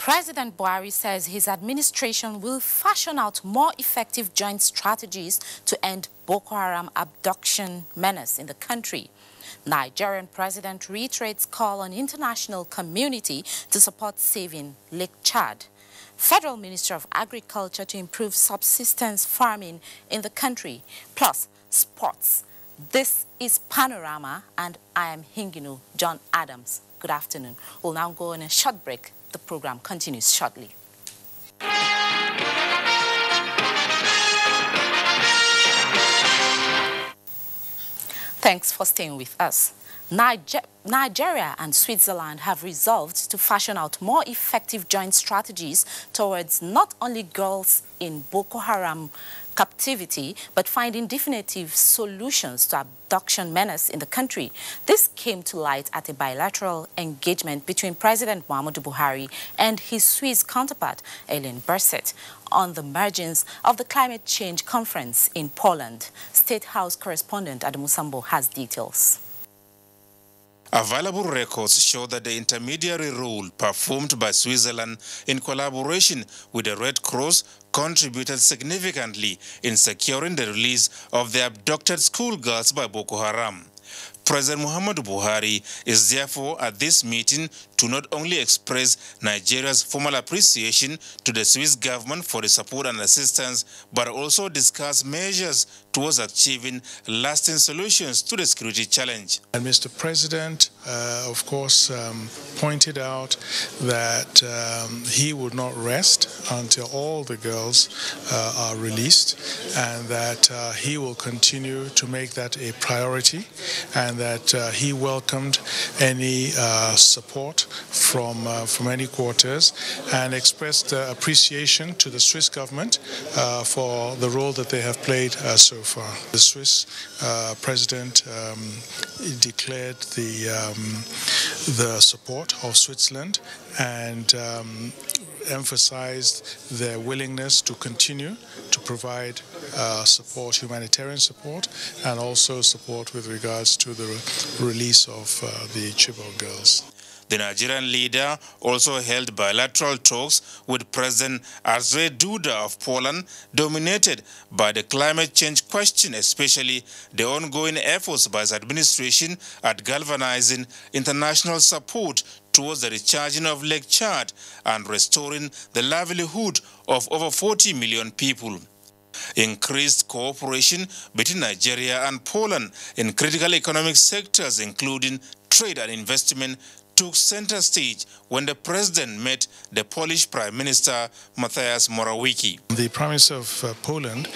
President Buhari says his administration will fashion out more effective joint strategies to end Boko Haram abduction menace in the country. Nigerian president reiterates call on international community to support saving Lake Chad. Federal Minister of Agriculture to improve subsistence farming in the country, plus sports. This is Panorama, and I am Hinginu John Adams. Good afternoon. We'll now go on a short break. The program continues shortly. Thanks for staying with us. Nigeria and Switzerland have resolved to fashion out more effective joint strategies towards not only girls in Boko Haram captivity, but finding definitive solutions to abduction menace in the country. This came to light at a bilateral engagement between President Muhammadu Buhari and his Swiss counterpart, Ellen Berset, on the emergence of the climate change conference in Poland. State House correspondent Adamu Sambo has details. Available records show that the intermediary role performed by Switzerland in collaboration with the Red Cross contributed significantly in securing the release of the abducted schoolgirls by Boko Haram. President Muhammadu Buhari is therefore at this meeting to not only express Nigeria's formal appreciation to the Swiss government for the support and assistance, but also discuss measures towards achieving lasting solutions to the security challenge. And Mr. President, of course, pointed out that he would not rest until all the girls are released, and that he will continue to make that a priority, and that he welcomed any support from any quarters, and expressed appreciation to the Swiss government for the role that they have played so far. The Swiss president declared the support of Switzerland and emphasized their willingness to continue to provide support, humanitarian support, and also support with regards to the release of the Chibok girls. The Nigerian leader also held bilateral talks with President Andrzej Duda of Poland, dominated by the climate change question, especially the ongoing efforts by his administration at galvanizing international support towards the recharging of Lake Chad and restoring the livelihood of over 40 million people. Increased cooperation between Nigeria and Poland in critical economic sectors, including trade and investment, took center stage when the president met the Polish Prime Minister Mateusz Morawiecki. The Prime Minister of Poland,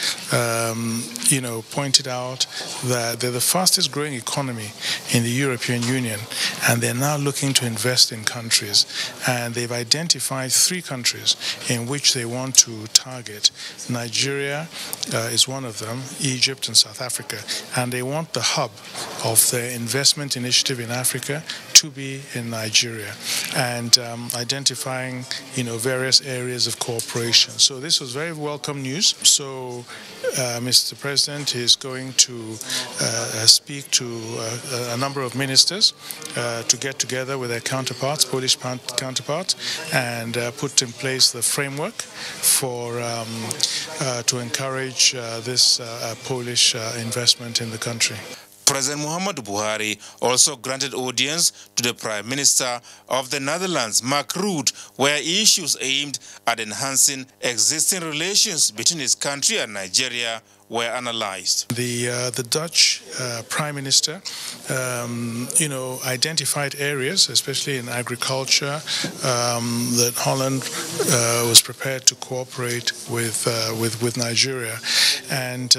pointed out that they're the fastest growing economy in the European Union, and they're now looking to invest in countries. And they've identified 3 countries in which they want to target. Nigeria is one of them, Egypt and South Africa. And they want the hub of their investment initiative in Africa to be in Nigeria, and identifying various areas of cooperation. So this was very welcome news. So Mr. President is going to speak to a number of ministers to get together with their counterparts, Polish counterparts, and put in place the framework for to encourage this Polish investment in the country. President Muhammadu Buhari also granted audience to the Prime Minister of the Netherlands, Mark Rutte, where issues aimed at enhancing existing relations between his country and Nigeria were analyzed. The Dutch Prime Minister, identified areas, especially in agriculture, that Holland was prepared to cooperate with Nigeria, and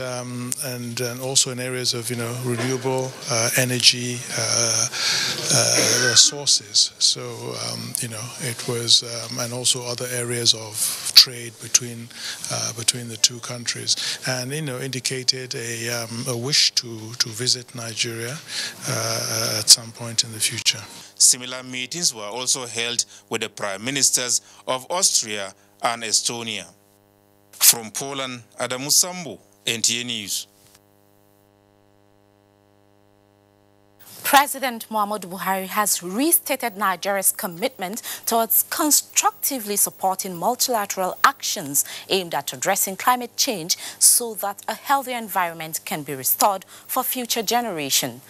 also in areas of renewable energy sources. So it was, and also other areas of trade between the 2 countries, and indicated a wish to visit Nigeria at some point in the future. Similar meetings were also held with the Prime Ministers of Austria and Estonia. From Poland, Adamu Sambo, NTA News. President Muhammadu Buhari has restated Nigeria's commitment towards constructively supporting multilateral actions aimed at addressing climate change so that a healthier environment can be restored for future generations.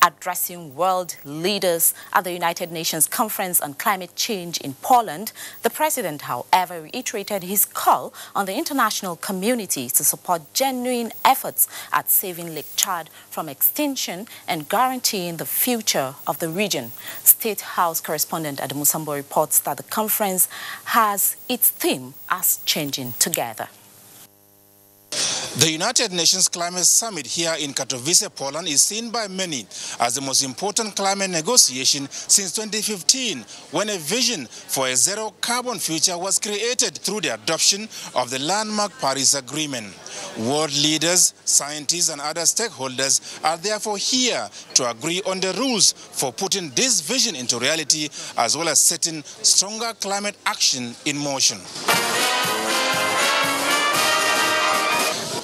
Addressing world leaders at the United Nations Conference on Climate Change in Poland, the president, however, reiterated his call on the international community to support genuine efforts at saving Lake Chad from extinction and guaranteeing the future of the region. State House correspondent Adamu Sambo reports that the conference has its theme as Changing Together. The United Nations Climate Summit here in Katowice, Poland is seen by many as the most important climate negotiation since 2015, when a vision for a zero-carbon future was created through the adoption of the landmark Paris Agreement. World leaders, scientists and other stakeholders are therefore here to agree on the rules for putting this vision into reality, as well as setting stronger climate action in motion.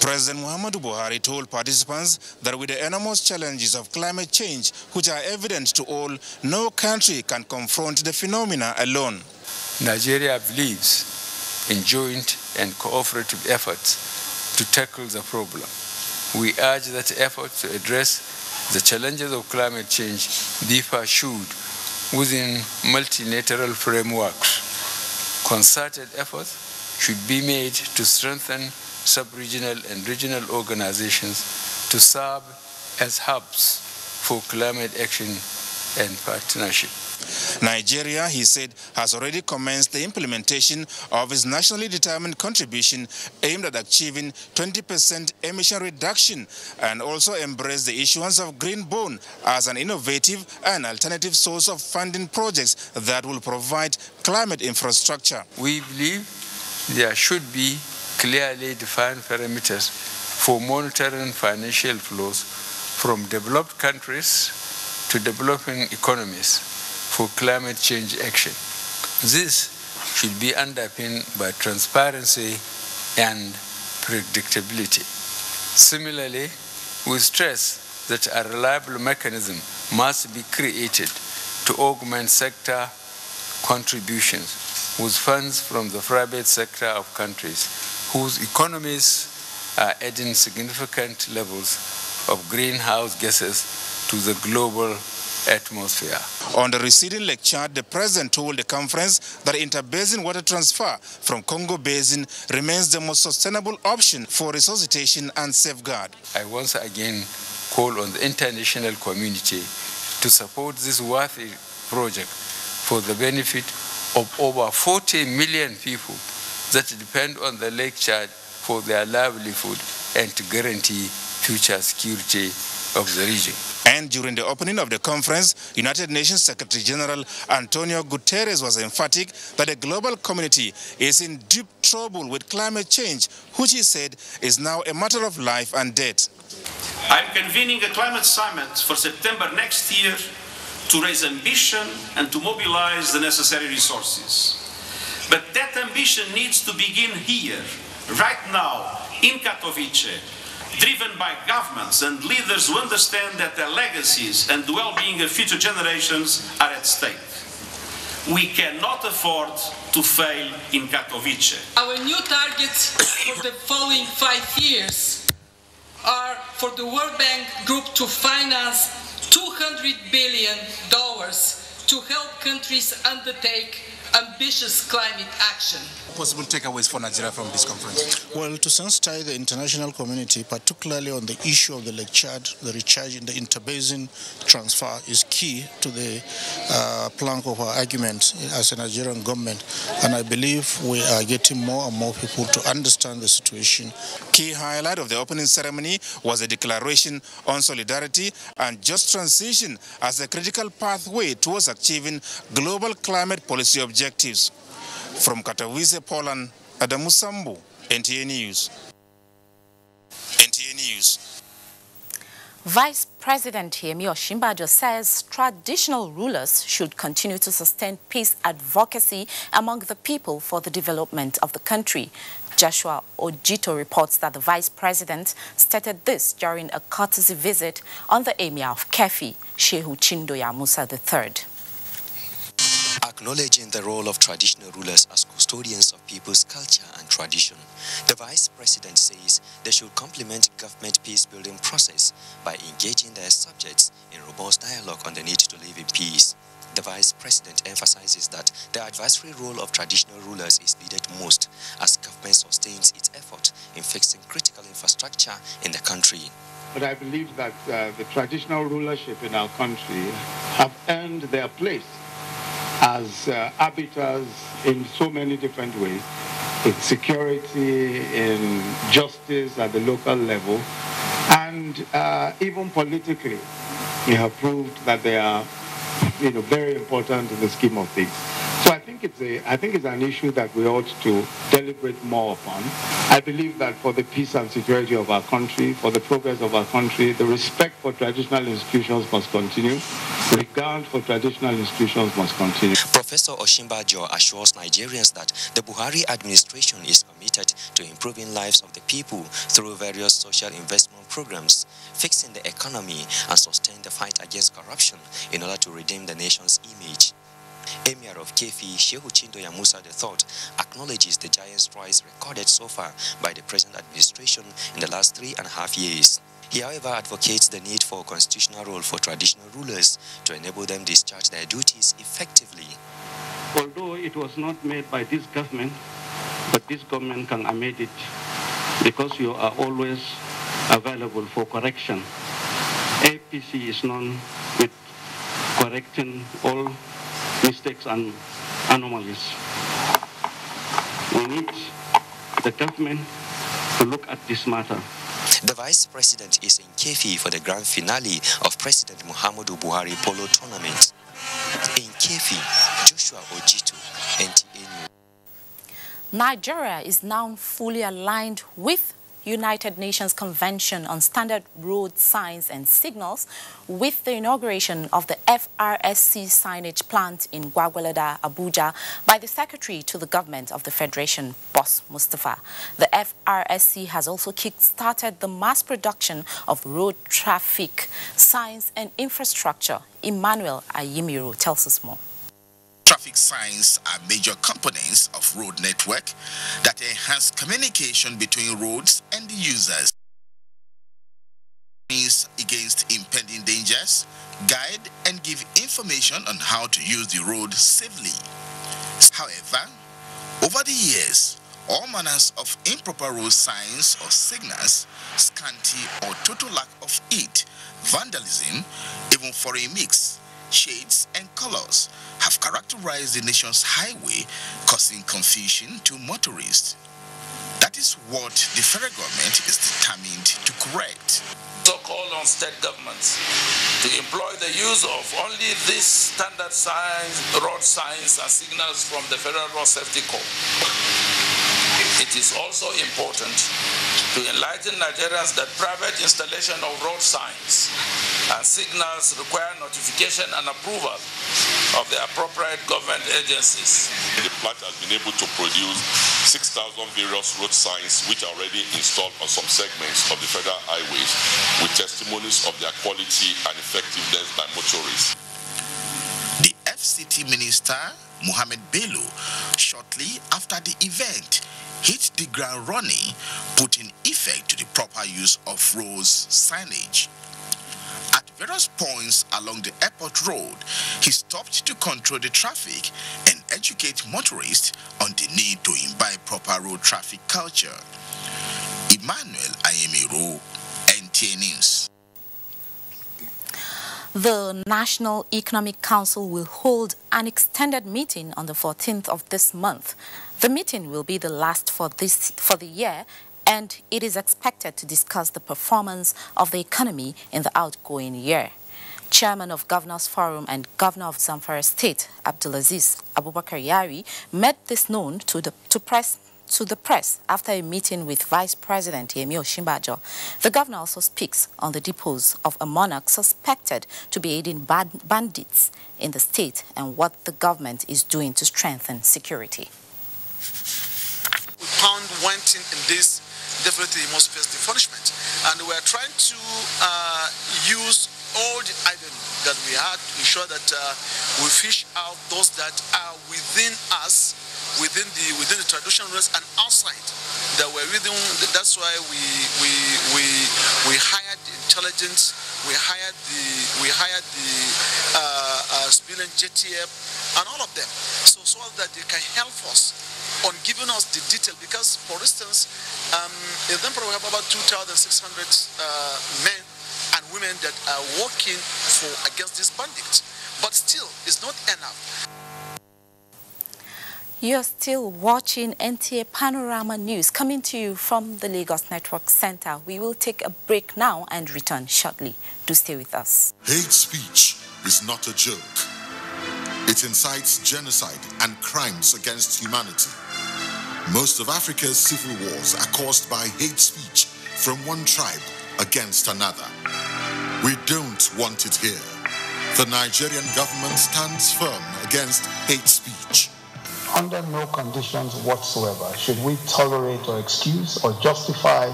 President Muhammadu Buhari told participants that with the enormous challenges of climate change, which are evident to all, no country can confront the phenomena alone. Nigeria believes in joint and cooperative efforts to tackle the problem. We urge that efforts to address the challenges of climate change be pursued within multilateral frameworks. Concerted efforts should be made to strengthen sub-regional and regional organizations to serve as hubs for climate action and partnership. Nigeria, he said, has already commenced the implementation of its nationally determined contribution aimed at achieving 20% emission reduction, and also embraced the issuance of green bond as an innovative and alternative source of funding projects that will provide climate infrastructure. We believe there should be clearly defined parameters for monitoring financial flows from developed countries to developing economies for climate change action. This should be underpinned by transparency and predictability. Similarly, we stress that a reliable mechanism must be created to augment sector contributions with funds from the private sector of countries whose economies are adding significant levels of greenhouse gases to the global atmosphere. On the receding Lake Chad, the president told the conference that interbasin water transfer from Congo Basin remains the most sustainable option for resuscitation and safeguard. I once again call on the international community to support this worthy project for the benefit of over 40 million people that depend on the Lake Chad for their livelihood and to guarantee future security of the region. And during the opening of the conference, United Nations Secretary General Antonio Guterres was emphatic that the global community is in deep trouble with climate change, which he said is now a matter of life and death. I'm convening a climate summit for September next year to raise ambition and to mobilize the necessary resources. But that ambition needs to begin here, right now, in Katowice, driven by governments and leaders who understand that their legacies and the well-being of future generations are at stake. We cannot afford to fail in Katowice. Our new targets for the following 5 years are for the World Bank Group to finance $200 billion to help countries undertake ambitious climate action. Possible takeaways for Nigeria from this conference? Well, to sensitize the international community, particularly on the issue of the Lake Chad, the recharge in the interbasin transfer is key to the plank of our argument as a Nigerian government. And I believe we are getting more and more people to understand the situation. Key highlight of the opening ceremony was a declaration on solidarity and just transition as a critical pathway towards achieving global climate policy objectives. From Katowice, Poland, Adamu Sambo, NTA News. NTA News. Vice President Yemi Osinbajo says traditional rulers should continue to sustain peace advocacy among the people for the development of the country. Joshua Ojito reports that the Vice President stated this during a courtesy visit on the Emir of Kefi, Shehu Chindoya Musa III. Acknowledging the role of traditional rulers as custodians of people's culture and tradition, the Vice President says they should complement government peace-building process by engaging their subjects in robust dialogue on the need to live in peace. The Vice President emphasizes that the advisory role of traditional rulers is needed most as government sustains its effort in fixing critical infrastructure in the country. But I believe that the traditional rulership in our country have earned their place as arbiters in so many different ways, in security, in justice at the local level, and even politically, we have proved that they are, very important in the scheme of things. So I think it's an issue that we ought to deliberate more upon. I believe that for the peace and security of our country, for the progress of our country, the respect for traditional institutions must continue. Regard for traditional institutions must continue. Professor Oshimbajo assures Nigerians that the Buhari administration is committed to improving lives of the people through various social investment programs, fixing the economy and sustain the fight against corruption in order to redeem the nation's image. Emir of Kefi, Shehu Chindoya Musa III, acknowledges the giant strides recorded so far by the present administration in the last 3.5 years. He, however, advocates the need for a constitutional role for traditional rulers to enable them discharge their duties effectively. Although it was not made by this government, but this government can amend it because you are always available for correction. APC is known with correcting all mistakes and anomalies. We need the government to look at this matter. The Vice President is in Kefi for the grand finale of President Muhammadu Buhari Polo Tournament. In Kefi, Joshua Ojito, NTA News. Nigeria is now fully aligned with United Nations Convention on Standard Road Signs and Signals with the inauguration of the FRSC signage plant in Gwagwalada, Abuja by the Secretary to the Government of the Federation, Boss Mustafa. The FRSC has also kick-started the mass production of road traffic signs and infrastructure. Emmanuel Ayimiro tells us more. Traffic signs are major components of road network that enhance communication between roads and the users. Against impending dangers, guide and give information on how to use the road safely. However, over the years, all manners of improper road signs or signals, scanty or total lack of it, vandalism, even foreign mix, shades and colors have characterized the nation's highway, causing confusion to motorists. That is what the federal government is determined to correct. So call on state governments to employ the use of only these standard signs, road signs and signals from the Federal Road Safety Corps. It is also important to enlighten Nigerians that private installation of road signs and signals require notification and approval of the appropriate government agencies. The plant has been able to produce 6,000 various road signs which are already installed on some segments of the federal highways with testimonies of their quality and effectiveness by motorists. The FCT Minister, Mohammed Bello, shortly after the event, hit the ground running, putting effect to the proper use of roads signage. At various points along the airport road, he stopped to control the traffic and educate motorists on the need to imbibe proper road traffic culture. Emmanuel Ayemiro, NTA News. The National Economic Council will hold an extended meeting on the 14th of this month. The meeting will be the last for the year, and it is expected to discuss the performance of the economy in the outgoing year. Chairman of Governors Forum and Governor of Zamfara State, Abdulaziz Abubakar Yari, made this known to the press after a meeting with Vice President Yemi Osinbajo. The governor also speaks on the depots of a monarch suspected to be aiding bandits in the state and what the government is doing to strengthen security. We found went in this, definitely must face the punishment. And we are trying to use all the avenues that we had to ensure that we fish out those that are within us, within the traditional rules and outside. That we're within. That's why we hired the intelligence, we hired the civilian JTF, and all of them, so that they can help us on giving us the detail. Because, for instance, in Zamfara we have about 2,600 men and women that are working against these bandits, but still, it's not enough. You're still watching NTA Panorama News, coming to you from the Lagos Network Center. We will take a break now and return shortly. Do stay with us. Hate speech is not a joke. It incites genocide and crimes against humanity. Most of Africa's civil wars are caused by hate speech from one tribe against another. We don't want it here. The Nigerian government stands firm against hate speech. Under no conditions whatsoever should we tolerate or excuse or justify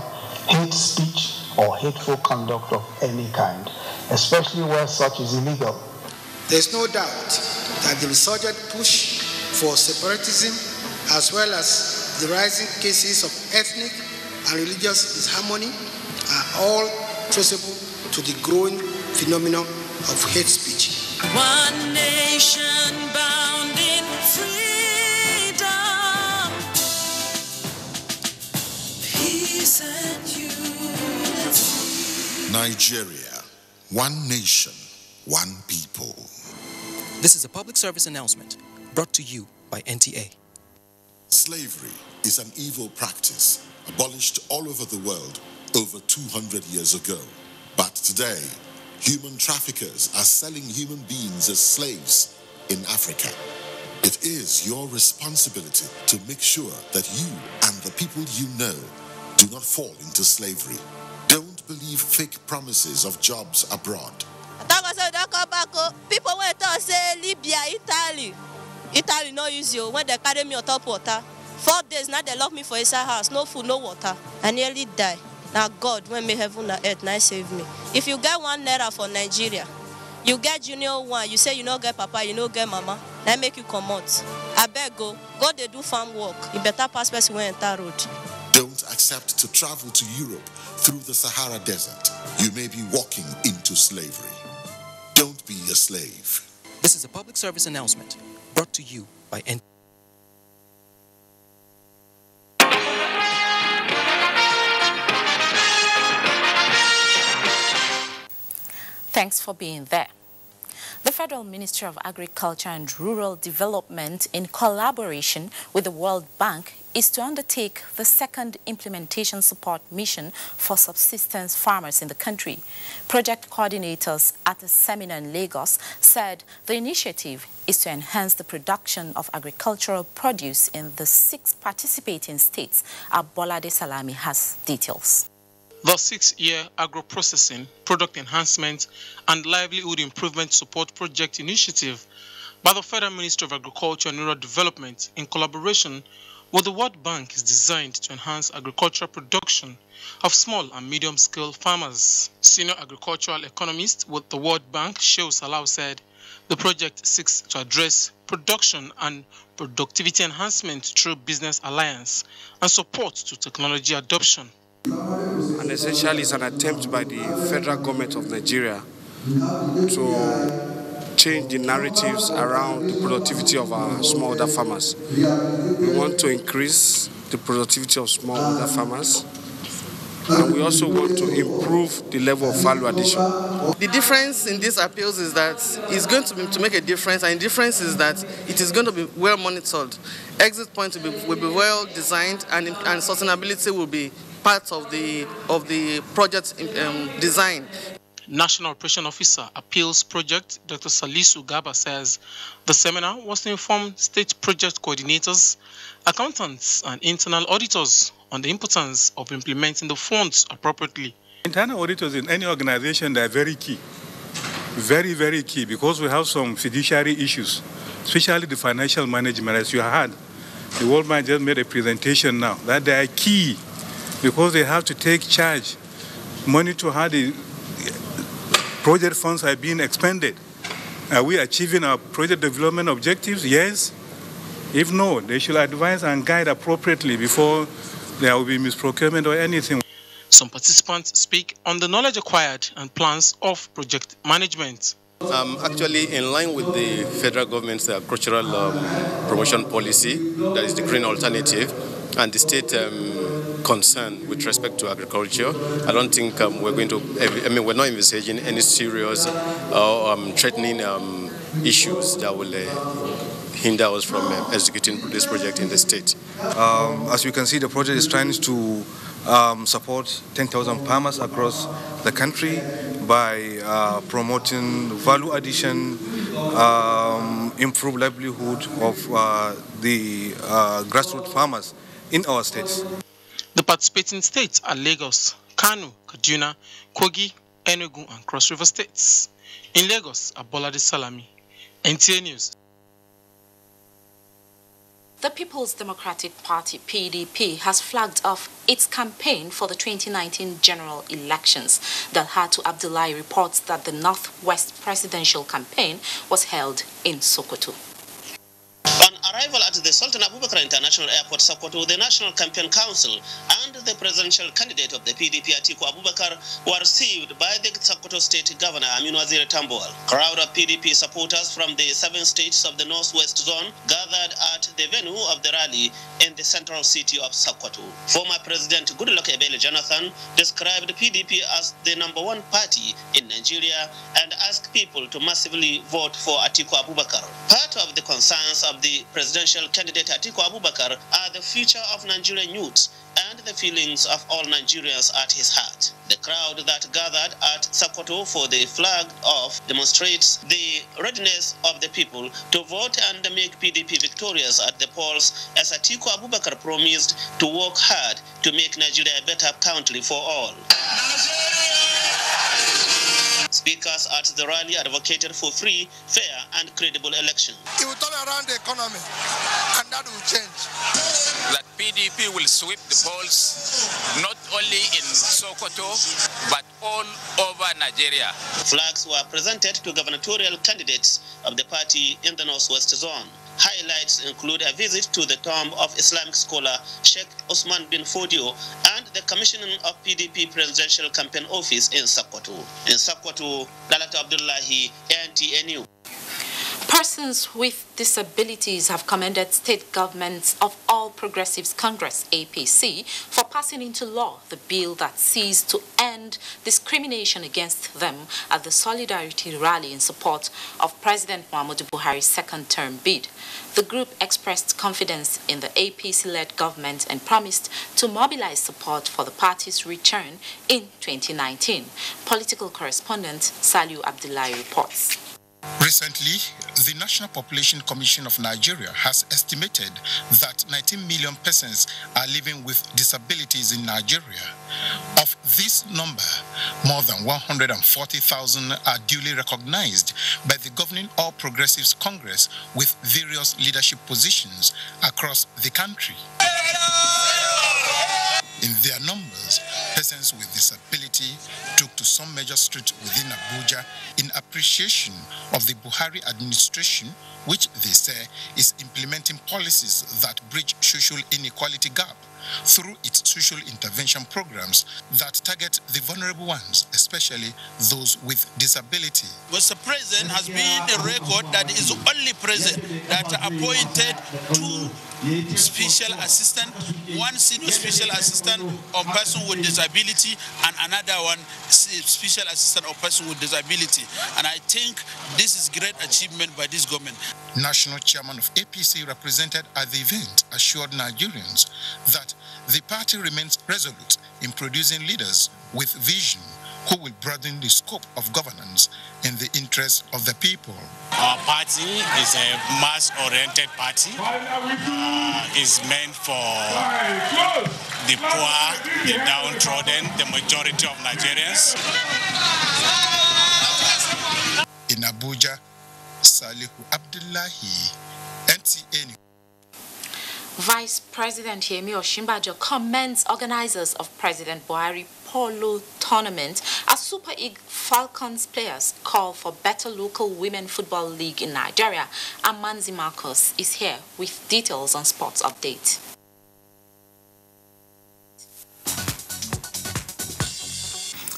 hate speech or hateful conduct of any kind, especially where such is illegal. There's no doubt that the resurgent push for separatism, as well as the rising cases of ethnic and religious disharmony, are all traceable to the growing phenomenon of hate speech. One nation bound in freedom, peace and unity. Nigeria, one nation, one people. This is a public service announcement brought to you by NTA. Slavery is an evil practice abolished all over the world over 200 years ago. But today, human traffickers are selling human beings as slaves in Africa. It is your responsibility to make sure that you and the people you know do not fall into slavery. Don't believe fake promises of jobs abroad. People went to say Libya, Italy no use you when they carry me on top water. 4 days now they lock me for inside house, no food, no water. I nearly die. Now God, when me heaven and earth, now save me. If you get 1 naira for Nigeria, you get junior one, you say you no get papa, you no get mama, now make you come out. I beg go they do farm work. You better pass person when enter road. Don't accept to travel to Europe through the Sahara Desert. You may be walking into slavery. Don't be a slave. This is a public service announcement brought to you by NTA. Thanks for being there. The Federal Ministry of Agriculture and Rural Development, in collaboration with the World Bank, is to undertake the second implementation support mission for subsistence farmers in the country. Project coordinators at a seminar in Lagos said the initiative is to enhance the production of agricultural produce in the 6 participating states. Abolade Salami has details. The 6-year agro-processing, product enhancement and livelihood improvement support project initiative by the Federal Ministry of Agriculture and Rural Development in collaboration with the World Bank is designed to enhance agricultural production of small and medium-scale farmers. Senior agricultural economist with the World Bank, Shehu Salau, said the project seeks to address production and productivity enhancement through business alliance and support to technology adoption. And essentially it's an attempt by the federal government of Nigeria to change the narratives around the productivity of our smallholder farmers. We want to increase the productivity of smallholder farmers, and we also want to improve the level of value addition. The difference in these appeals is that it's going to make a difference, and the difference is that it is going to be well monitored. Exit points will be well designed, and sustainability will be part of the project design. National Operation Officer Appeals Project, Dr. Salisu Gaba, says the seminar was to inform state project coordinators, accountants, and internal auditors on the importance of implementing the funds appropriately. Internal auditors in any organization, they are very key. Very, very key, because we have some fiduciary issues, especially the financial management, as you had. The World Bank just made a presentation now that they are key because they have to take charge, monitor how the project funds are being expended. Are we achieving our project development objectives? Yes. If no, they should advise and guide appropriately before there will be misprocurement or anything. Some participants speak on the knowledge acquired and plans of project management. Actually, in line with the federal government's agricultural promotion policy, that is the green alternative, and the state concern with respect to agriculture, I don't think we're not envisaging any serious or threatening issues that will hinder us from executing this project in the state. As you can see, the project is trying to support 10,000 farmers across the country by promoting value addition, improve livelihood of the grassroots farmers in our states. The participating states are Lagos, Kano, Kaduna, Kogi, Enugu, and Cross River states. In Lagos, Abolade Salami, NTA News. The People's Democratic Party, PDP, has flagged off its campaign for the 2019 general elections. Dalhatu Abdullahi reports that the Northwest presidential campaign was held in Sokoto. On arrival at the Sultan Abubakar International Airport, Sokoto, the National Campaign Council and the presidential candidate of the PDP, Atiku Abubakar, were received by the Sokoto State Governor, Aminu Waziri Tambuwal. Crowd of PDP supporters from the 7 states of the Northwest Zone gathered at the venue of the rally in the central city of Sokoto. Former President Goodluck Ebele Jonathan described PDP as the #1 party in Nigeria and asked people to massively vote for Atiku Abubakar. Part of the concerns of the presidential candidate Atiku Abubakar are the future of Nigerian youths and the feelings of all Nigerians at his heart. The crowd that gathered at Sokoto for the flag off demonstrates the readiness of the people to vote and make PDP victorious at the polls, as Atiku Abubakar promised to work hard to make Nigeria a better country for all. Speakers at the rally advocated for free, fair, and credible election. It will turn around the economy, and that will change. That PDP will sweep the polls, not only in Sokoto, but all over Nigeria. Flags were presented to gubernatorial candidates of the party in the Northwest Zone. Highlights include a visit to the tomb of Islamic scholar Sheikh Osman bin Fodio and the commissioning of PDP presidential campaign office in Sokoto. In Sokoto, Dalhatu Abdullahi, NTA News. Persons with disabilities have commended state governments of All Progressives Congress, APC, for passing into law the bill that seeks to end discrimination against them at the Solidarity Rally in support of President Muhammadu Buhari's second-term bid. The group expressed confidence in the APC-led government and promised to mobilize support for the party's return in 2019. Political correspondent Saliu Abdullahi reports. Recently, the National Population Commission of Nigeria has estimated that 19 million persons are living with disabilities in Nigeria. Of this number, more than 140,000 are duly recognized by the governing All Progressives Congress with various leadership positions across the country. In their numbers, persons with disability took to some major streets within Abuja in appreciation of the Buhari administration, which they say is implementing policies that bridge social inequality gap through its social intervention programs that target the vulnerable ones, especially those with disability. Mr. President has been a record that is only president that appointed 2 special assistants, 1 senior special assistant on person with disability and another one special assistant on person with disability. And I think this is great achievement by this government. National chairman of APC represented at the event assured Nigerians that the party remains resolute in producing leaders with vision who will broaden the scope of governance in the interest of the people. Our party is a mass-oriented party. It's meant for the poor, the downtrodden, the majority of Nigerians. In Abuja, Salihu Abdullahi, NTA News. Vice President Yemi Osinbajo commends organizers of President Buhari Polo Tournament as Super Eagles Falcons players call for better local women football league in Nigeria. Amanzi Marcos is here with details on sports update.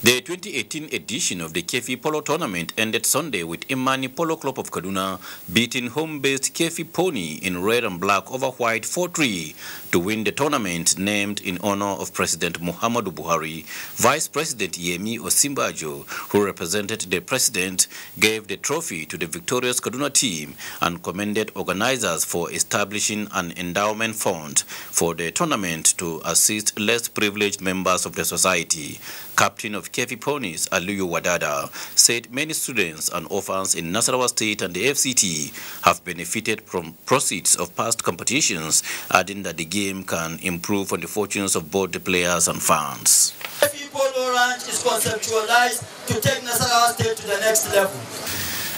The 2018 edition of the Kefi Polo Tournament ended Sunday with Imani Polo Club of Kaduna beating home-based Kefi Pony in red and black over white 4-3 to win the tournament named in honor of President Muhammadu Buhari. Vice President Yemi Osinbajo, who represented the president, gave the trophy to the victorious Kaduna team and commended organizers for establishing an endowment fund for the tournament to assist less privileged members of the society. Captain of Kefi Ponies, Aliyu Wadada, said many students and orphans in Nasarawa State and the FCT have benefited from proceeds of past competitions, adding that the game can improve on the fortunes of both the players and fans. Kefi Polo Ranch is conceptualized to take Nasarawa State to the next level.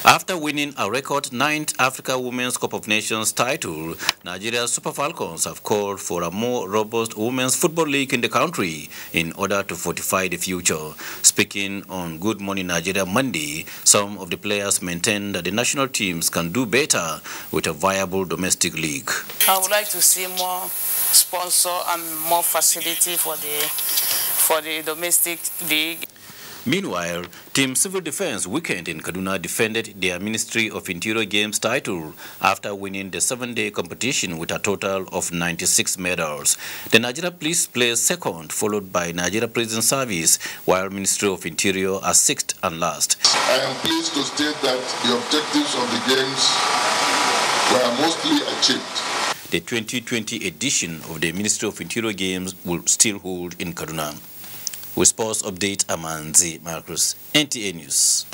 After winning a record 9th Africa Women's Cup of Nations title, Nigeria's Super Falcons have called for a more robust women's football league in the country in order to fortify the future. Speaking on Good Morning Nigeria Monday, some of the players maintain that the national teams can do better with a viable domestic league. I would like to see more sponsor and more facility for the domestic league. Meanwhile, Team Civil Defense Weekend in Kaduna defended their Ministry of Interior Games title after winning the 7-day competition with a total of 96 medals. The Nigeria Police placed second, followed by Nigeria Prison Service, while Ministry of Interior are sixth and last. I am pleased to state that the objectives of the Games were mostly achieved. The 2020 edition of the Ministry of Interior Games will still hold in Kaduna. With sports update, Amanzi Marcus, NTA News.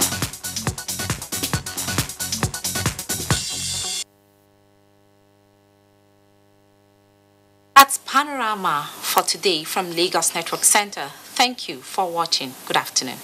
That's Panorama for today from Lagos Network Center. Thank you for watching. Good afternoon.